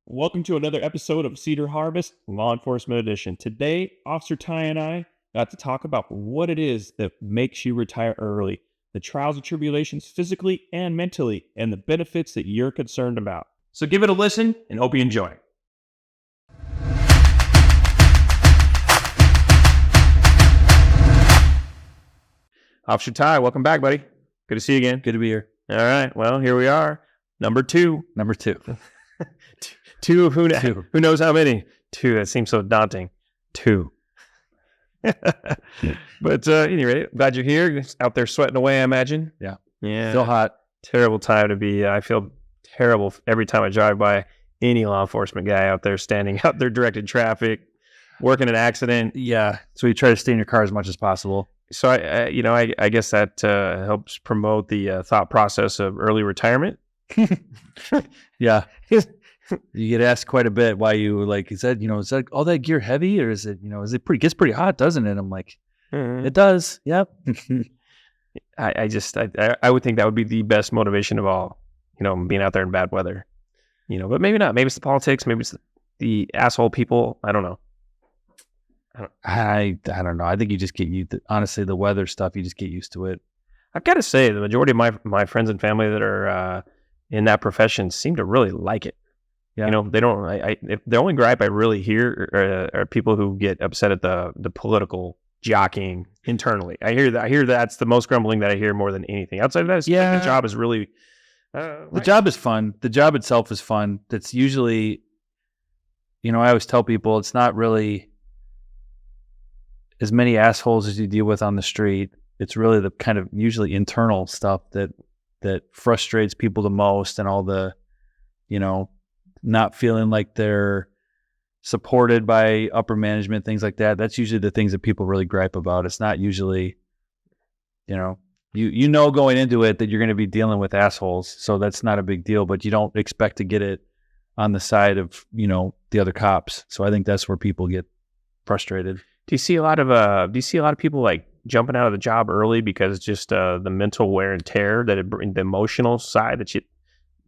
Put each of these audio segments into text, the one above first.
Welcome to another episode of Cedar Harvest Law Enforcement Edition. Today, Officer Ty and I got to talk about what it is that makes you retire early, the trials and tribulations physically and mentally, and the benefits that you're concerned about. So give it a listen and hope you enjoy. Officer Ty, welcome back, buddy. Good to see you again. Good to be here. All right. Well, here we are. Number two. Two. Who knows how many? Two. That seems so daunting. Two. But anyway, glad you're here. Out there sweating away, I imagine. Yeah. Still hot. Terrible time to be. I feel terrible every time I drive by any law enforcement guy out there standing out there directing traffic, working an accident. Yeah. So you try to stay in your car as much as possible. So I guess that helps promote the thought process of early retirement. Yeah. You get asked quite a bit why you is that all that gear heavy, or is it, gets pretty hot, doesn't it? I'm like, It does. Yep. I would think that would be the best motivation of all, being out there in bad weather, but maybe not. Maybe it's the politics. Maybe it's the asshole people. I don't know. I don't know. I think you just get honestly, the weather stuff, you just get used to it. I've got to say, the majority of my friends and family that are in that profession seem to really like it. Yeah. They don't. If the only gripe I really hear are people who get upset at the political jockeying internally. I hear that's the most grumbling that I hear more than anything. Outside of that, the job is really. The job is fun. The job itself is fun. That's usually, I always tell people it's not really as many assholes as you deal with on the street. It's really the kind of usually internal stuff that frustrates people the most, and all the, not feeling like they're supported by upper management, things like that. That's usually the things that people really gripe about. It's not usually, going into it that you're going to be dealing with assholes. So that's not a big deal, but you don't expect to get it on the side of, the other cops. So I think that's where people get frustrated. Do you see a lot of people like jumping out of the job early because just the mental wear and tear the emotional side that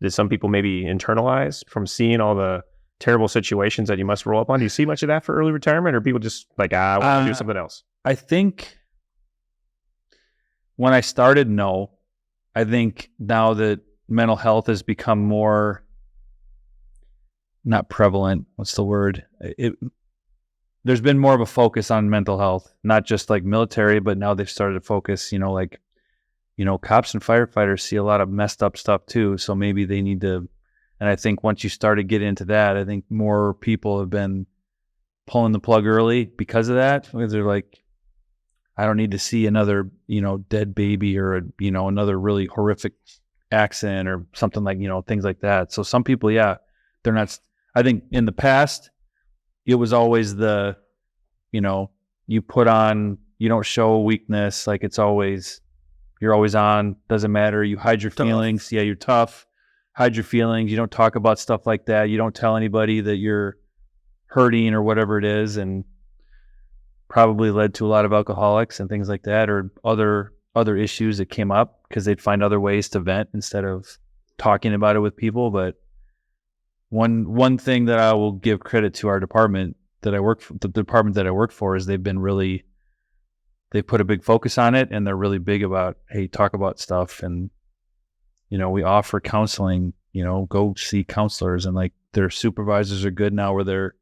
some people maybe internalize from seeing all the terrible situations that you must roll up on? Do you see much of that for early retirement, or people just like, I want to do something else? I think when I started, no. I think now that mental health has become more, not prevalent, what's the word? There's been more of a focus on mental health, not just like military, but now they've started to focus, cops and firefighters see a lot of messed up stuff too. So maybe they need to, and I think once you start to get into that, I think more people have been pulling the plug early because of that. Because they're like, I don't need to see another, dead baby or, another really horrific accident or something like, things like that. So some people, they're not, I think in the past, it was always the, you put on, you don't show weakness. Like you're always on, doesn't matter. You hide your feelings. Yeah, you're tough. Hide your feelings. You don't talk about stuff like that. You don't tell anybody that you're hurting or whatever it is, and probably led to a lot of alcoholics and things like that, or other issues that came up because they'd find other ways to vent instead of talking about it with people. But one thing that I will give credit to our department that I work for, the department that I work for, is they put a big focus on it, and they're really big about, hey, talk about stuff. And, we offer counseling, go see counselors, and like their supervisors are good now where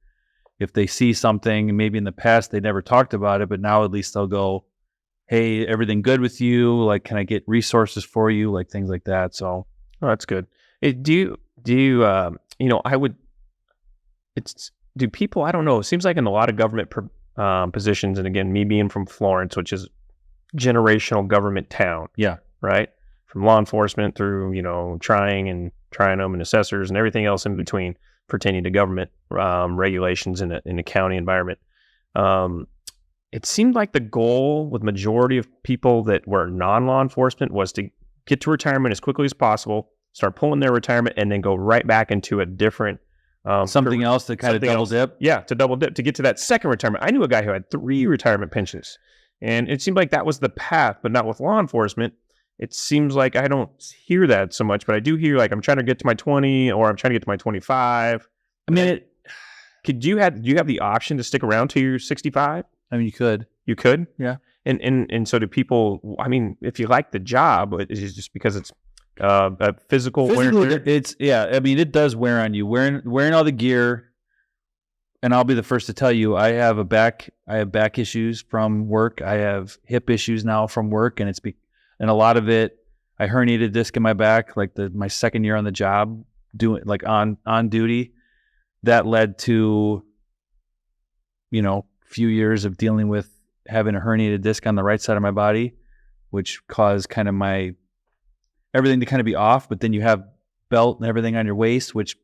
if they see something, maybe in the past they never talked about it, but now at least they'll go, hey, everything good with you? Like, can I get resources for you? Like things like that. So, that's good. Do people, I don't know, it seems like in a lot of government positions, and again, me being from Florence, which is generational government town. Yeah. Right? From law enforcement through, trying them and assessors and everything else in between pertaining to government regulations in a county environment. It seemed like the goal with majority of people that were non-law enforcement was to get to retirement as quickly as possible, start pulling their retirement, and then go right back into a different something else to kind of double dip. Yeah, to double dip, to get to that second retirement. I knew a guy who had 3 retirement pensions, and it seemed like that was the path, but not with law enforcement. It seems like I don't hear that so much, but I do hear like I'm trying to get to my 20, or I'm trying to get to my 25, I mean, do you have the option to stick around till you're 65? I mean, you could. You could? Yeah. And so do people, I mean, if you like the job, is it just because it's a physical wear and tear? It's, yeah, I mean, it does wear on you. Wearing all the gear, and I'll be the first to tell you, I have back issues from work. I have hip issues now from work, and and a lot of it, I herniated a disc in my back, like my second year on the job, doing like on duty. That led to, few years of dealing with having a herniated disc on the right side of my body, which caused kind of everything to kind of be off. But then you have belt and everything on your waist, which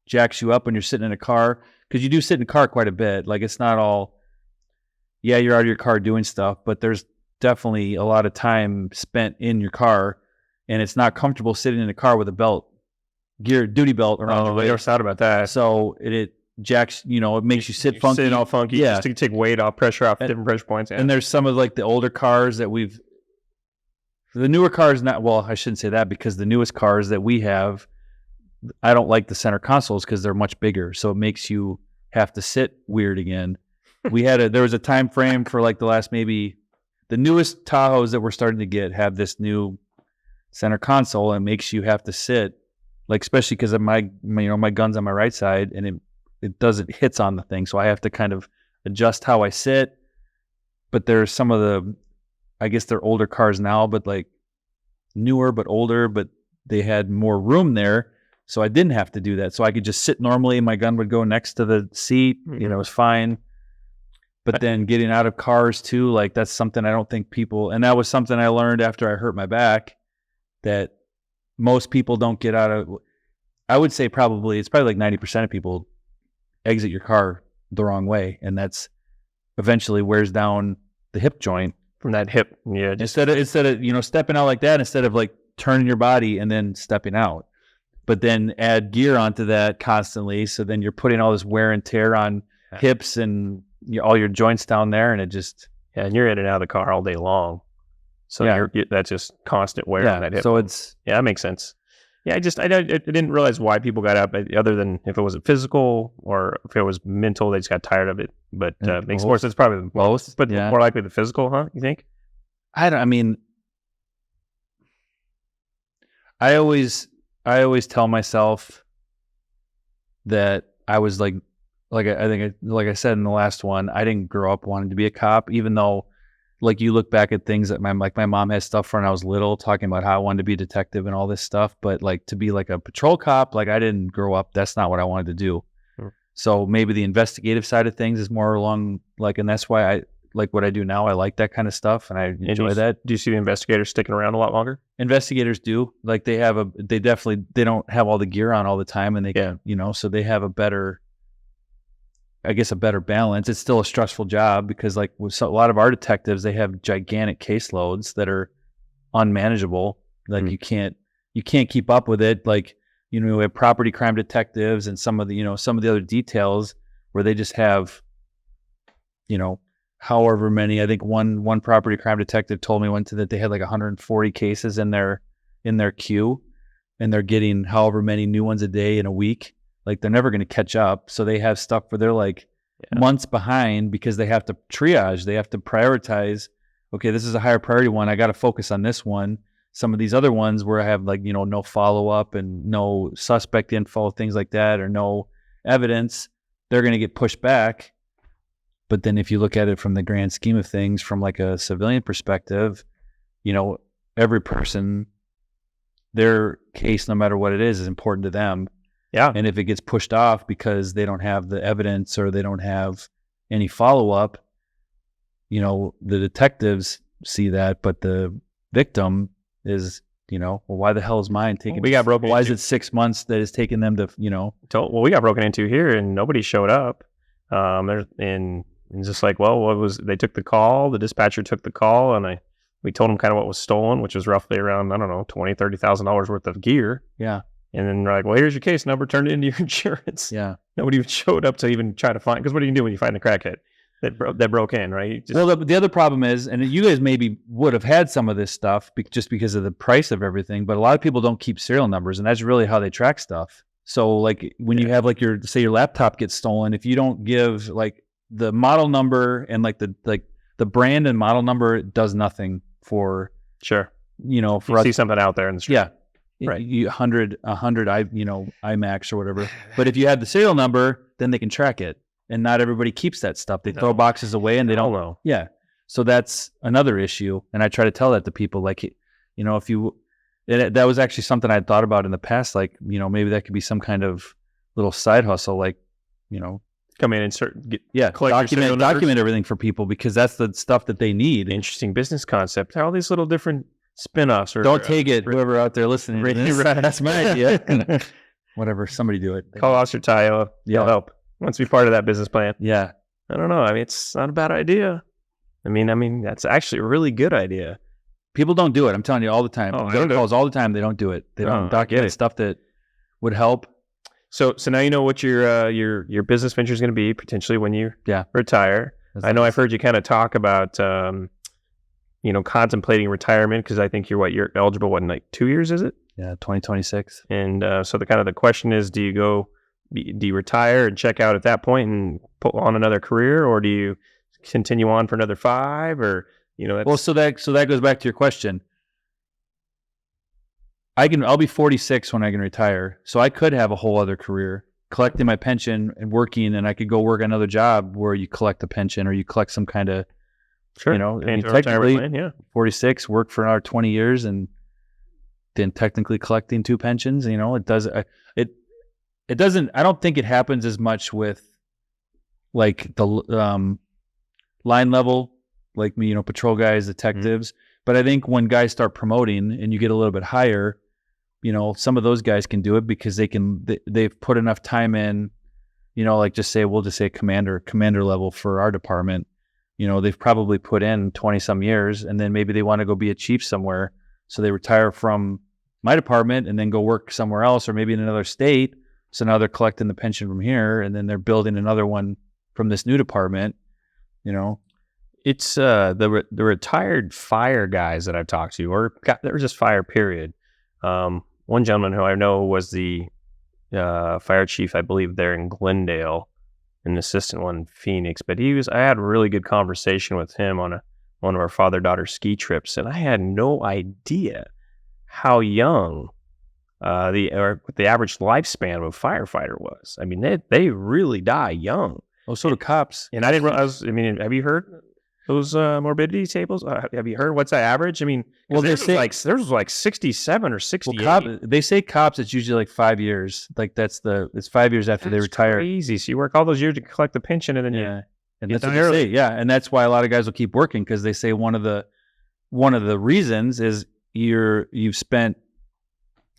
jacks you up when you're sitting in a car, because you do sit in a car quite a bit. Like, it's not all, yeah, you're out of your car doing stuff, but there's definitely a lot of time spent in your car, and it's not comfortable sitting in a car with a duty belt around your waist. I never thought about that. So it jacks, it makes you sit funky. Sit all funky, just to take weight off, pressure off, different pressure points. Yeah. And there's some of like the older cars that the newer cars, I shouldn't say that, because the newest cars that we have, I don't like the center consoles because they're much bigger. So it makes you have to sit weird again. There was a time frame for like the last, maybe the newest Tahoes that we're starting to get have this new center console, and it makes you have to sit, like, especially because of my gun's on my right side, and it hits on the thing. So I have to kind of adjust how I sit. But there's some of I guess they're older cars now, but like newer but older, but they had more room there. So I didn't have to do that. So I could just sit normally, and my gun would go next to the seat. Mm-hmm. It was fine. But then getting out of cars too, like, that's something I don't think people, and that was something I learned after I hurt my back, that most people don't get out of. I would say it's probably like 90% of people exit your car the wrong way, and that's eventually wears down the hip joint from that hip. Yeah. Instead of stepping out like that, instead of like turning your body and then stepping out, but then add gear onto that constantly. So then you're putting all this wear and tear on hips and all your joints down there, and it just and you're in and out of the car all day long. So that's just constant wear on that hip. So that makes sense. Yeah, I didn't realize why people got up, other than if it was physical or if it was mental, they just got tired of it. But makes more sense, probably both, but more likely the physical, huh? You think? I always tell myself that I was like I said in the last one, I didn't grow up wanting to be a cop, even though, like, you look back at things that my mom has stuff from when I was little, talking about how I wanted to be a detective and all this stuff. But like, to be like a patrol cop, like, I didn't grow up. That's not what I wanted to do. Sure. So maybe the investigative side of things is more along, like, and that's why I like what I do now. I like that kind of stuff, and I enjoy that. Do you see the investigators sticking around a lot longer? Investigators do. Like, they don't have all the gear on all the time, and so they have a better balance. It's still a stressful job because, like, with a lot of our detectives, they have gigantic caseloads that are unmanageable. Like, you can't keep up with it. Like, we have property crime detectives and some of the other details where they just have, however many. I think one property crime detective told me that they had like 140 cases in their queue, and they're getting however many new ones a day in a week. Like, they're never going to catch up. So they have stuff where they're like months behind because they have to triage. They have to prioritize. Okay, this is a higher priority one. I got to focus on this one. Some of these other ones where I have, like, no follow-up and no suspect info, things like that, or no evidence, they're going to get pushed back. But then if you look at it from the grand scheme of things, from like a civilian perspective, every person, their case, no matter what it is important to them. Yeah. And if it gets pushed off because they don't have the evidence or they don't have any follow-up, the detectives see that, but the victim is, why the hell is mine taking? We got broken. Why is it 6 months that it's taking them to, Well, we got broken into here and nobody showed up. And just like, they took the call, the dispatcher took the call, and we told them kind of what was stolen, which was roughly around, I don't know, $20,000-$30,000 worth of gear. Yeah. And then they're like, well, here's your case number, turn it into your insurance. Yeah. Nobody even showed up to even try to find, because what do you do when you find a crackhead that broke in, right? The other problem is, and you guys maybe would have had some of this stuff just because of the price of everything, but a lot of people don't keep serial numbers, and that's really how they track stuff. So like when you have like your laptop gets stolen, if you don't give like the model number and like the brand and model number, it does nothing for, Sure. for see something out there in the street. Yeah. Right. 100 IMAX or whatever. But if you have the serial number, then they can track it. And not everybody keeps that stuff. They throw boxes away and they don't know. Yeah. So that's another issue. And I try to tell that to people, like, if you, that was actually something I'd thought about in the past. Like, maybe that could be some kind of little side hustle, like, come in and document everything for people, because that's the stuff that they need. Interesting business concept. All these little different spin-offs. Don't take it, whoever out there listening. Right. That's my idea. Whatever, somebody do it. Call Officer Tayo. Yeah. He'll help. Wants to be part of that business plan. Yeah. I don't know. I mean, it's not a bad idea. I mean, that's actually a really good idea. People don't do it. I'm telling you all the time. Oh, I get calls all the time. They don't do it. They don't document stuff that would help. So now you know what your business venture is going to be potentially when you retire. I know I've heard you kind of talk about contemplating retirement, because I think you're eligible in like 2 years, is it? Yeah, 2026. And so the question is, do you retire and check out at that point and put on another career, or do you continue on for another 5, or well, so that goes back to your question. I'll be 46 when I can retire, so I could have a whole other career collecting my pension and working, and I could go work another job where you collect a pension or you collect some kind of technically 46, work for another 20 years, and then technically collecting 2 pensions. It doesn't. I don't think it happens as much with like the line level, like me, patrol guys, detectives. But I think when guys start promoting and you get a little bit higher, some of those guys can do it because they've put enough time in, like we'll just say commander level for our department. They've probably put in 20 some years, and then maybe they want to go be a chief somewhere. So they retire from my department and then go work somewhere else, or maybe in another state. So now they're collecting the pension from here, and then they're building another one from this new department, It's the retired fire guys that I've talked to, or they were just fire, period. One gentleman who I know was the fire chief, I believe, there in Glendale, an assistant one in Phoenix. But I had a really good conversation with him on one of our father-daughter ski trips, and I had no idea how young the average lifespan of a firefighter was. I mean, they really die young. Oh, so do cops. And I didn't realize. I mean, have you heard those morbidity tables? Have you heard what's the average? I mean, well, theirs was like 67 or 68. Well, they say cops, it's usually like 5 years. Like it's 5 years after they retire. Crazy. So you work all those years to collect the pension, and then and that's what they say. Yeah, and that's why a lot of guys will keep working, because they say one of the reasons is you've spent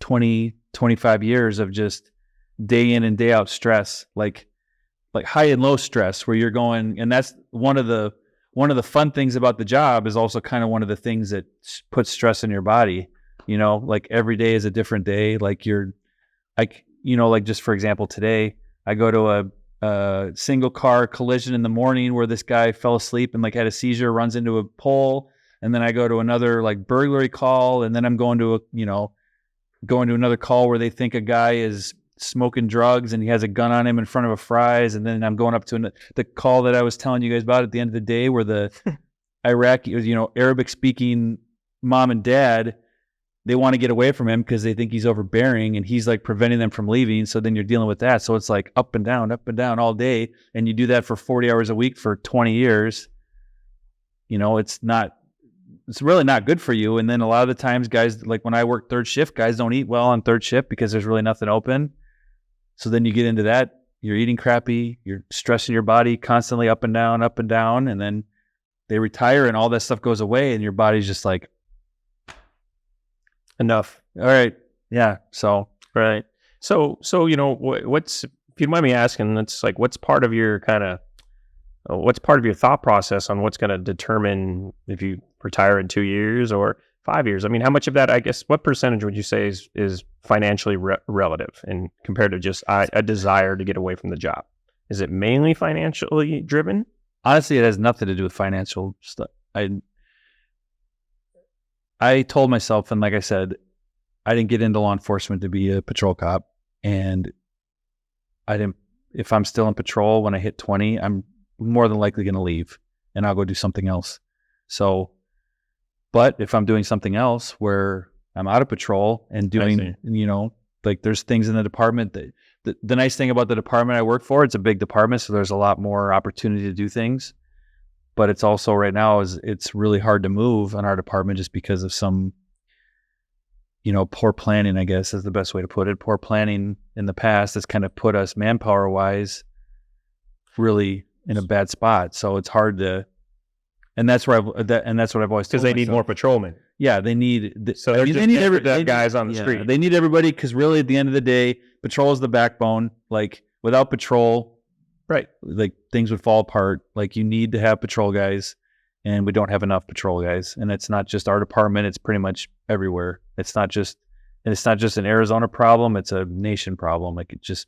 20, 25 years of just day in and day out stress, like high and low stress, where you're going, and that's one of the fun things about the job is also kind of one of the things that puts stress in your body. Like every day is a different day. Like just for example, today I go to a single car collision in the morning where this guy fell asleep and like had a seizure, runs into a pole, and then I go to another like burglary call, and then I'm going to another call where they think a guy is smoking drugs and he has a gun on him in front of a Fry's, and then I'm going up to the call that I was telling you guys about at the end of the day, where the Iraqi, Arabic speaking mom and dad, they want to get away from him because they think he's overbearing and he's like preventing them from leaving. So then you're dealing with that. So it's like up and down all day, and you do that for 40 hours a week for 20 years. It's really not good for you. And then a lot of the times, guys, like when I work third shift, guys don't eat well on third shift because there's really nothing open. So then you get into that, you're eating crappy, you're stressing your body constantly up and down, and then they retire and all that stuff goes away and your body's just like, enough. All right. Yeah. So, right. So, what's, if you don't mind me asking, that's like, what's part of your thought process on what's going to determine if you retire in 2 years or 5 years? I mean, how much of that, I guess, what percentage would you say is financially relative and compared to just a desire to get away from the job? Is it mainly financially driven? Honestly, it has nothing to do with financial stuff. I told myself, and like I said, I didn't get into law enforcement to be a patrol cop, and if I'm still in patrol when I hit 20, I'm more than likely going to leave and I'll go do something else. So, but if I'm doing something else where I'm out of patrol and doing, like there's things in the department that the nice thing about the department I work for, it's a big department. So there's a lot more opportunity to do things, but it's also right now it's really hard to move in our department just because of some, poor planning, I guess is the best way to put it. Poor planning in the past has kind of put us manpower wise really in a bad spot. So it's hard to, and that's where that's what I've always told because they need more patrolmen. Yeah, they need guys on the street. They need everybody because really at the end of the day, patrol is the backbone. Like without patrol, right? Like things would fall apart. Like you need to have patrol guys, and we don't have enough patrol guys. And it's not just our department; it's pretty much everywhere. It's not just an Arizona problem; it's a nation problem. Like it's just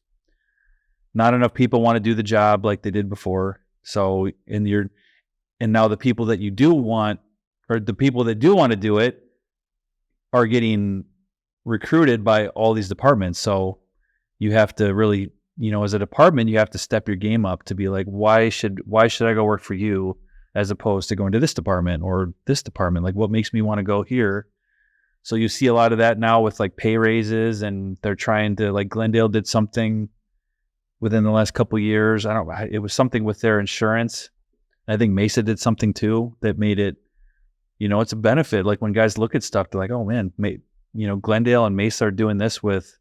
not enough people want to do the job like they did before. So and now the people that you do want, or the people that do want to do it, are getting recruited by all these departments. So you have to really, as a department, you have to step your game up to be like, why should I go work for you as opposed to going to this department or this department? Like what makes me want to go here? So you see a lot of that now with like pay raises, and they're trying to, like Glendale did something within the last couple of years. It was something with their insurance. I think Mesa did something too that made it, it's a benefit. Like when guys look at stuff, they're like, oh man, Glendale and Mesa are doing this with,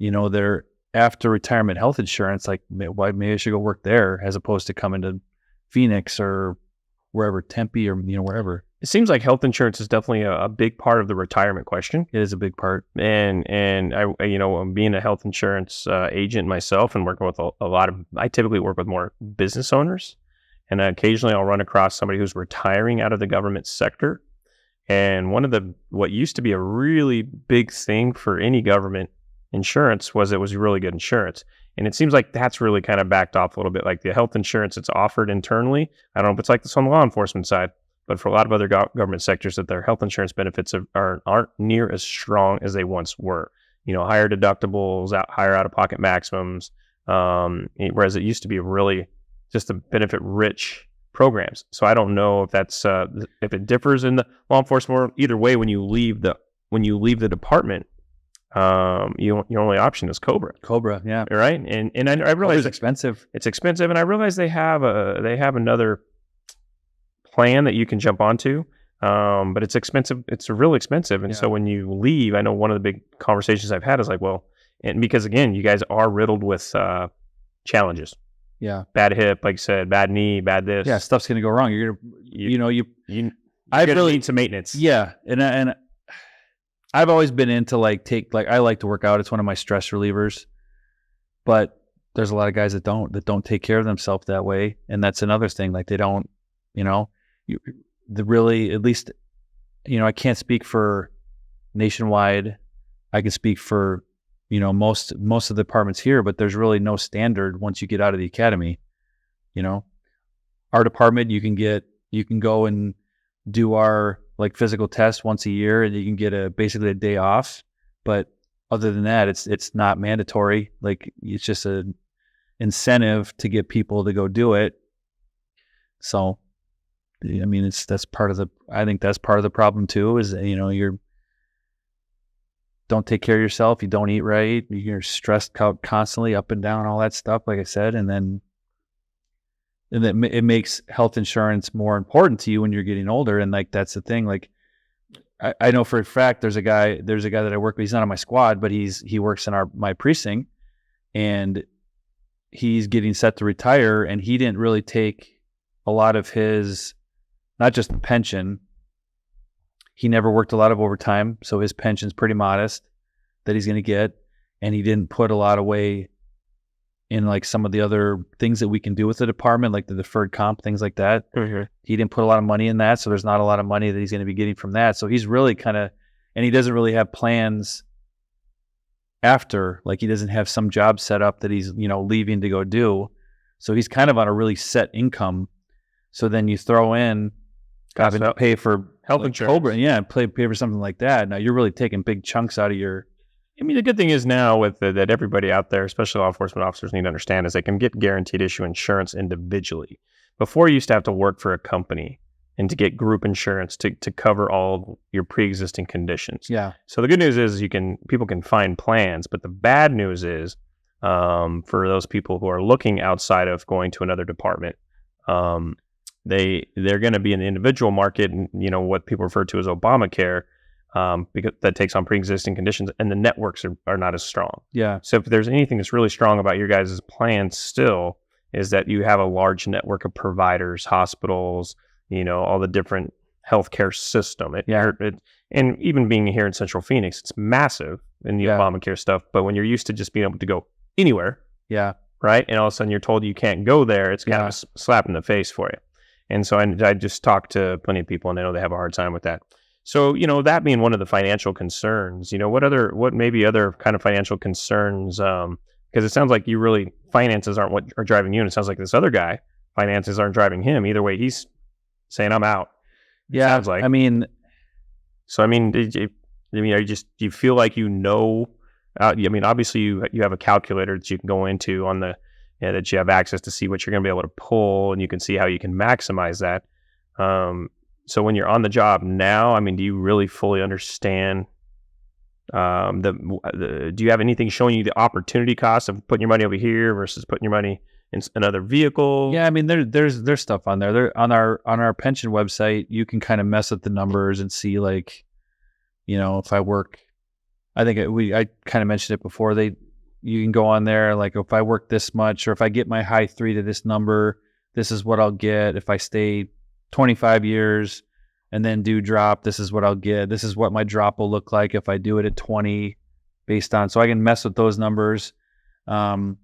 their after retirement health insurance. Like maybe I should go work there as opposed to coming to Phoenix or wherever, Tempe or, wherever. It seems like health insurance is definitely a big part of the retirement question. It is a big part. And I, being a health insurance agent myself and working with I typically work with more business owners. And occasionally I'll run across somebody who's retiring out of the government sector. And what used to be a really big thing for any government insurance was it was really good insurance. And it seems like that's really kind of backed off a little bit. Like the health insurance that's offered internally, I don't know if it's like this on the law enforcement side, but for a lot of other government sectors, that their health insurance benefits aren't near as strong as they once were. Higher deductibles, higher out-of-pocket maximums, whereas it used to be really just a benefit-rich programs. So I don't know if that's if it differs in the law enforcement world. Either way, when you leave the department, your only option is COBRA. COBRA, yeah, right. And I realize it's expensive. It's expensive, and I realize they have another plan that you can jump onto, but it's expensive. It's real expensive, and so when you leave, I know one of the big conversations I've had is like, well, and because again, you guys are riddled with challenges. Yeah, bad hip, like you said, bad knee, bad this. Yeah, stuff's gonna go wrong. You're gonna, I really need some maintenance. Yeah, and I've always been into I like to work out. It's one of my stress relievers, but there's a lot of guys that don't take care of themselves that way, and that's another thing. Like they don't, really, at least, I can't speak for nationwide. I can speak for most of the departments here, but there's really no standard once you get out of the academy. Our department, you can go and do our physical test once a year, and you can get basically a day off. But other than that, it's not mandatory. Like it's just an incentive to get people to go do it. So, I mean, I think that's part of the problem too, is, you're don't take care of yourself, you don't eat right, you're stressed out constantly, up and down, all that stuff, like I said, and then it makes health insurance more important to you when you're getting older. And that's the thing. Like I know for a fact there's a guy that I work with. He's not on my squad, but he works in my precinct, and he's getting set to retire, and he didn't really take a lot of his, not just the pension. He never worked a lot of overtime, so his pension's pretty modest that he's going to get, and he didn't put a lot away in some of the other things that we can do with the department, like the deferred comp, things like that. Mm-hmm. He didn't put a lot of money in that, so there's not a lot of money that he's going to be getting from that. So he's really and he doesn't really have plans after, he doesn't have some job set up that he's, leaving to go do. So he's kind of on a really set income. So then you throw in having to pay for health insurance. COBRA, pay for something like that. Now you're really taking big chunks out of your I mean, the good thing is now with that everybody out there, especially law enforcement officers, need to understand is they can get guaranteed issue insurance individually. Before, you used to have to work for a company and to get group insurance to cover all your pre-existing conditions. Yeah. So the good news is people can find plans, but the bad news is for those people who are looking outside of going to another department, they're going to be in the individual market, and what people refer to as Obamacare. Because that takes on pre-existing conditions, and the networks are not as strong. Yeah. So if there's anything that's really strong about your guys' plan still, is that you have a large network of providers, hospitals, all the different healthcare system. And even being here in Central Phoenix, it's massive in the Obamacare stuff. But when you're used to just being able to go anywhere, right, and all of a sudden you're told you can't go there, it's kind of a slap in the face for you. And so I just talked to plenty of people, and I know they have a hard time with that. So, that being one of the financial concerns, what maybe other kind of financial concerns, because it sounds like finances aren't what are driving you. And it sounds like this other guy, finances aren't driving him. Either way, he's saying, I'm out. Yeah. Sounds like. Do you feel like obviously you have a calculator that you can go into on that you have access to see what you're going to be able to pull, and you can see how you can maximize that. So when you're on the job now, do you really fully understand do you have anything showing you the opportunity cost of putting your money over here versus putting your money in another vehicle? Yeah, there's stuff on there. There on our pension website, you can kind of mess with the numbers and see if I work. I think I kind of mentioned it before. You can go on there, like if I work this much, or if I get my high 3 to this number, this is what I'll get. If I stay 25 years and then do drop, this is what I'll get. This is what my drop will look like if I do it at 20 based on, so I can mess with those numbers. I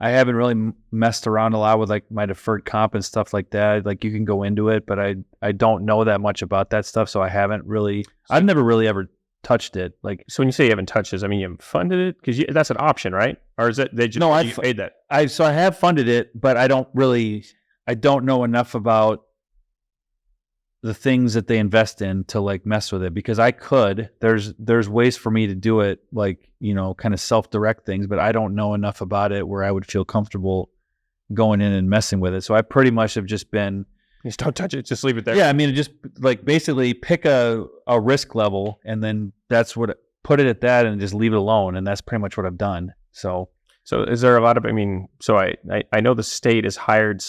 haven't really messed around a lot with like my deferred comp and stuff like that. Like you can go into it, but I don't know that much about that stuff. So I've never really ever touched it. Like, so when you say you haven't touched this, you haven't funded it? Because that's an option, right? Or is it, you paid that? I have funded it, but I don't know enough about the things that they invest in to like mess with it, because there's ways for me to do it, like, kind of self-direct things, but I don't know enough about it where I would feel comfortable going in and messing with it. So I pretty much have just been, just don't touch it, just leave it there. Yeah. Just like basically pick a risk level, and then put it at that and just leave it alone. And that's pretty much what I've done. So is there a lot of, so I know the state has hired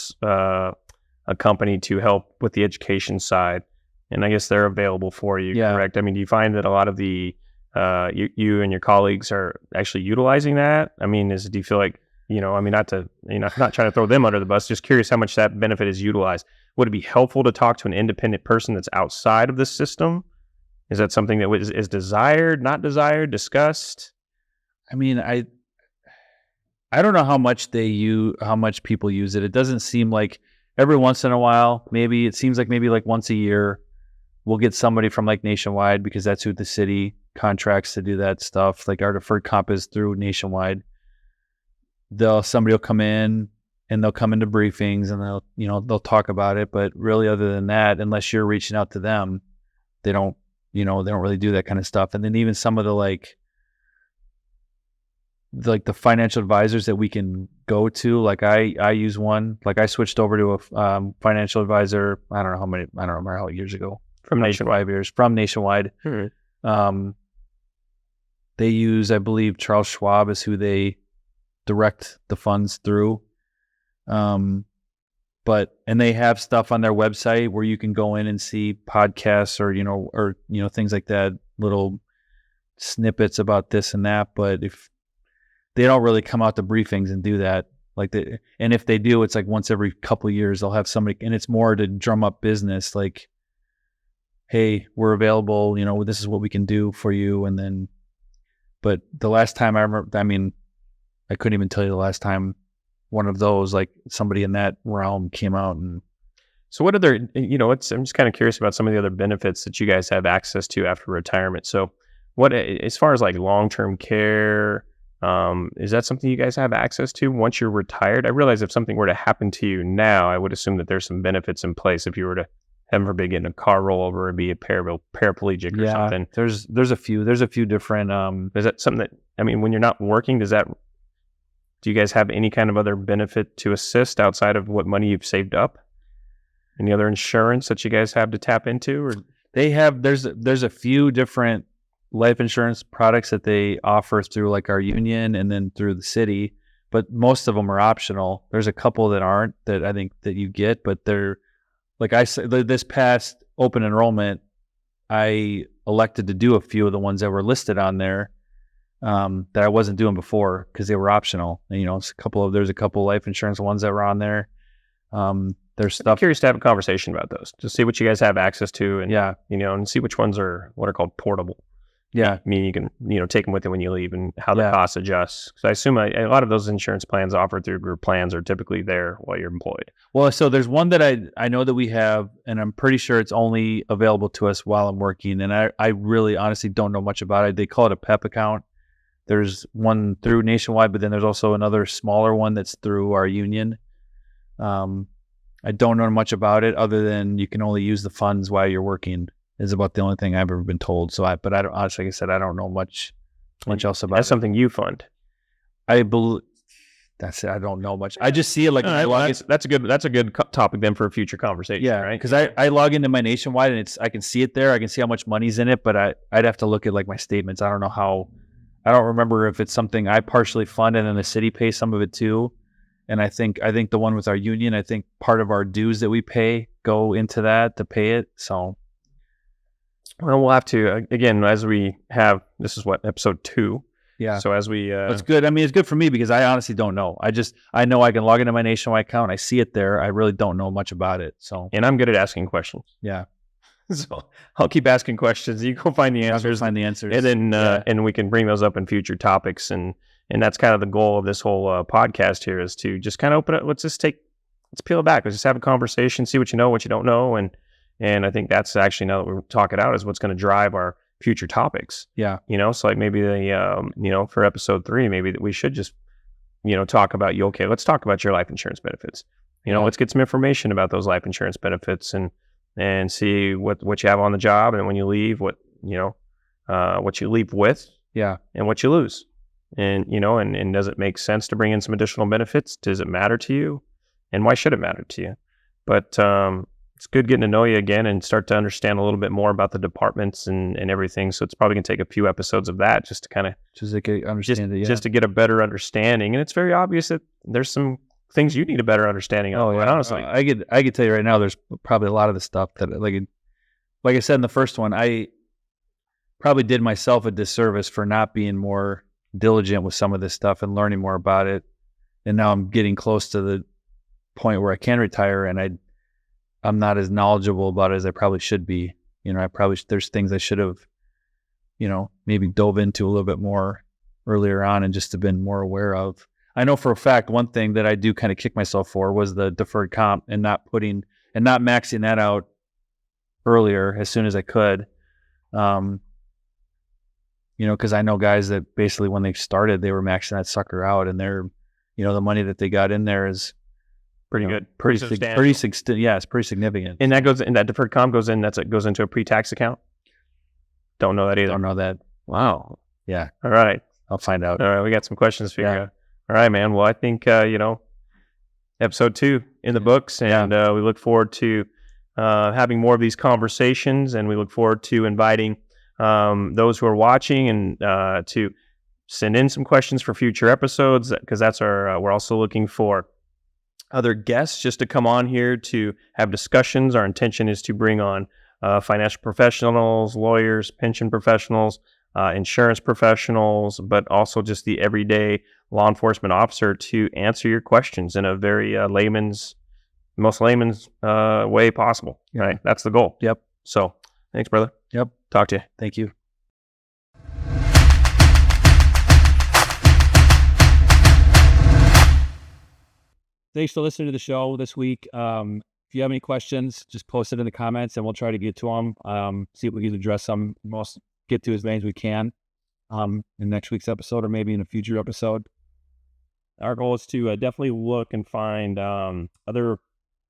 a company to help with the education side, and I guess they're available for you, correct? Do you find that a lot of the you and your colleagues are actually utilizing that? Do you feel like, not trying to throw them under the bus, just curious how much that benefit is utilized. Would it be helpful to talk to an independent person that's outside of the system? Is that something that is desired, not desired, discussed? I don't know how much how much people use it. It doesn't seem like every once in a while, maybe it seems like maybe like once a year, we'll get somebody from like Nationwide, because that's who the city contracts to do that stuff. Like our deferred comp is through Nationwide. Somebody will come in, and they'll come into briefings, and they'll talk about it. But really, other than that, unless you're reaching out to them, they don't really do that kind of stuff. And then even some of the the financial advisors that we can go to, like I use one, like I switched over to a financial advisor. I don't remember how years ago, from Nationwide. 5 years from Nationwide. They use, I believe, Charles Schwab is who they direct the funds through. And they have stuff on their website where you can go in and see podcasts or things like that, little snippets about this and that. But if they don't really come out to briefings and do that, and if they do, it's like once every couple of years they'll have somebody, and it's more to drum up business, like, hey, we're available, this is what we can do for you. And then, but the last time I remember, I couldn't even tell you the last time one of those, like somebody in that realm came out. And so what other, I'm just kind of curious about some of the other benefits that you guys have access to after retirement. So what, as far as like long-term care, is that something you guys have access to once you're retired? I realize if something were to happen to you now, I would assume that there's some benefits in place if you were to heaven forbid, getting a car rollover and be a paraplegic or something. There's a few different. Is that something that, I mean, when you're not working, do you guys have any kind of other benefit to assist outside of what money you've saved up? Any other insurance that you guys have to tap into? Or They have, there's a few different life insurance products that they offer through like our union and then through the city, but most of them are optional. There's a couple that aren't, that I think that you get, but they're, like I said, this past open enrollment, I elected to do a few of the ones that were listed on there that I wasn't doing before because they were optional. And, you know, there's a couple life insurance ones that were on there. There's stuff. I'm curious to have a conversation about those, to see what you guys have access to, and you know, and see which ones are what are called portable. Yeah, I mean, you can, you know, take them with you when you leave, and how the costs adjust. Because I assume a lot of those insurance plans offered through group plans are typically there while you're employed. Well, so there's one that I know that we have, and I'm pretty sure it's only available to us while I'm working. And I really honestly don't know much about it. They call it a PEP account. There's one through Nationwide, but then there's also another smaller one that's through our union. I don't know much about it other than you can only use the funds while you're working. Is about the only thing I've ever been told. So but I don't, honestly, like I said, I don't know much else about it. That's something you fund. I believe that's it. I don't know much. I just see it like that's a good topic then for a future conversation. Yeah, right? Because I log into my Nationwide and I can see it there. I can see how much money's in it, but I'd have to look at like my statements. I don't know how. I don't remember if it's something I partially fund and then the city pays some of it too. And I think the one with our union, I think part of our dues that we pay go into that to pay it. So. Well, we'll have to, again, as we have, this is what, episode 2. Yeah. So as we... It's good. I mean, it's good for me because I honestly don't know. I know I can log into my Nationwide account. I see it there. I really don't know much about it. So. And I'm good at asking questions. Yeah. So I'll keep asking questions. You go find the answers. And then and we can bring those up in future topics. And that's kind of the goal of this whole podcast here, is to just kind of open it. Let's peel it back. Let's just have a conversation, see what you know, what you don't know. And I think that's actually, now that we're talking out, is what's going to drive our future topics. Yeah. You know, so like maybe for episode 3, maybe that we should just, talk about let's talk about your life insurance benefits. Let's get some information about those life insurance benefits and see what you have on the job, and when you leave, what you leave with. Yeah. And what you lose. And, and does it make sense to bring in some additional benefits? Does it matter to you? And why should it matter to you? But, it's good getting to know you again and start to understand a little bit more about the departments and everything. So it's probably going to take a few episodes of that just to kind of just to get a better understanding. And it's very obvious that there's some things you need a better understanding of. Oh, yeah. Honestly, I could tell you right now, there's probably a lot of the stuff that, like I said in the first one, I probably did myself a disservice for not being more diligent with some of this stuff and learning more about it. And now I'm getting close to the point where I can retire, and I'm not as knowledgeable about it as I probably should be. There's things I should have, maybe dove into a little bit more earlier on and just have been more aware of. I know for a fact, one thing that I do kind of kick myself for was the deferred comp and not maxing that out earlier as soon as I could. Because I know guys that basically when they started, they were maxing that sucker out, and they're, the money that they got in there is pretty good, it's pretty significant. And that deferred comp goes into a pre-tax account. Don't know that either. Don't know that. Wow. Yeah. All right. I'll find out. All right. We got some questions to figure out. All right, man. Well, I think, episode 2 in the books, and we look forward to having more of these conversations, and we look forward to inviting those who are watching and to send in some questions for future episodes, because that's we're also looking for other guests just to come on here to have discussions. Our intention is to bring on financial professionals, lawyers, pension professionals, insurance professionals, but also just the everyday law enforcement officer to answer your questions in a very most layman's way possible. Right? That's the goal. Yep. So thanks, brother. Yep. Talk to you. Thank you. Thanks for listening to the show this week. If you have any questions, just post it in the comments and we'll try to get to them. See if we can address some, get to as many as we can in next week's episode or maybe in a future episode. Our goal is to definitely look and find other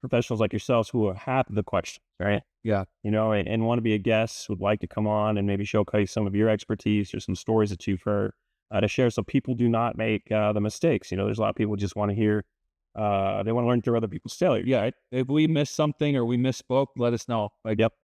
professionals like yourselves who have the questions, right? Yeah. And want to be a guest, would like to come on and maybe showcase some of your expertise or some stories that you've heard to share, so people do not make the mistakes. There's a lot of people just want to hear, they want to learn through other people's failures. Yeah. If we missed something or we misspoke, let us know. Yep.